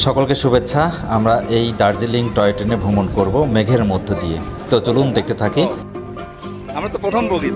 সকলকে শুভেচ্ছা। আমরা এই দার্জিলিং টয় ট্রেনে ভ্রমণ করব মেঘের মধ্য দিয়ে। তো চলুন দেখতে থাকি। আমরা তো প্রথম বগি।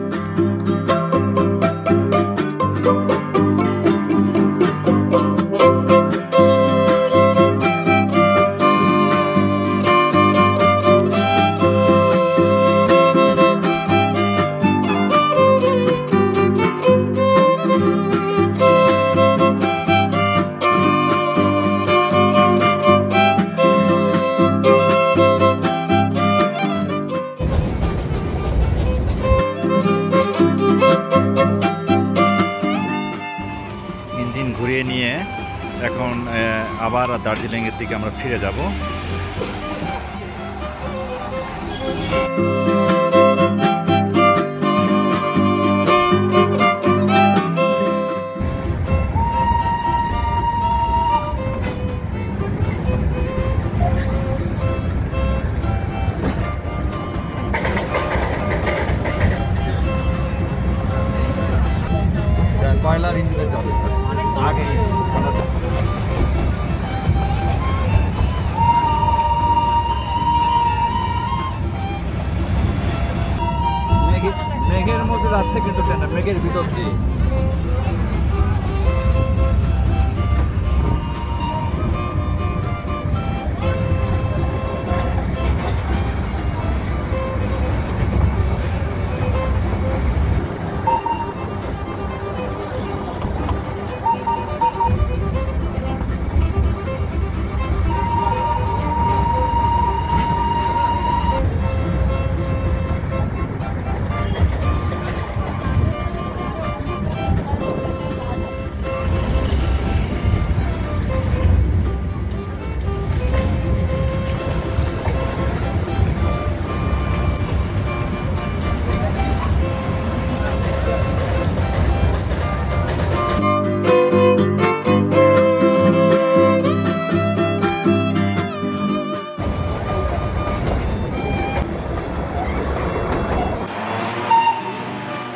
ইঞ্জিন ঘুরিয়ে নিয়ে এখন আবার দার্জিলিংয়ের দিকে আমরা ফিরে যাব। কয়লার ইঞ্জিনে চলে আগে মেঘের মধ্যে যাচ্ছে কিন্তু ট্রেনটা মেঘের ভিতর দিয়ে।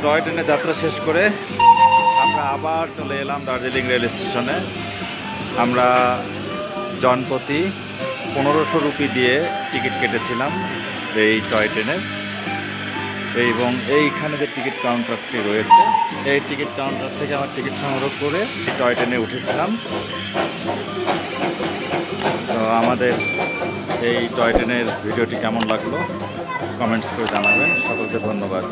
টয় ট্রেনে যাত্রা শেষ করে আমরা আবার চলে এলাম দার্জিলিং রেল স্টেশনে। আমরা জনপ্রতি 1500 রুপি দিয়ে টিকিট কেটেছিলাম এই টয় ট্রেনের, এবং এইখানে যে টিকিট কাউন্টারটি রয়েছে এই টিকিট কাউন্টার থেকে আমার টিকিট সংগ্রহ করে টয় ট্রেনে উঠেছিলাম। তো আমাদের এই টয় ট্রেনের ভিডিওটি কেমন লাগলো কমেন্টস করে জানাবেন। সকলকে ধন্যবাদ।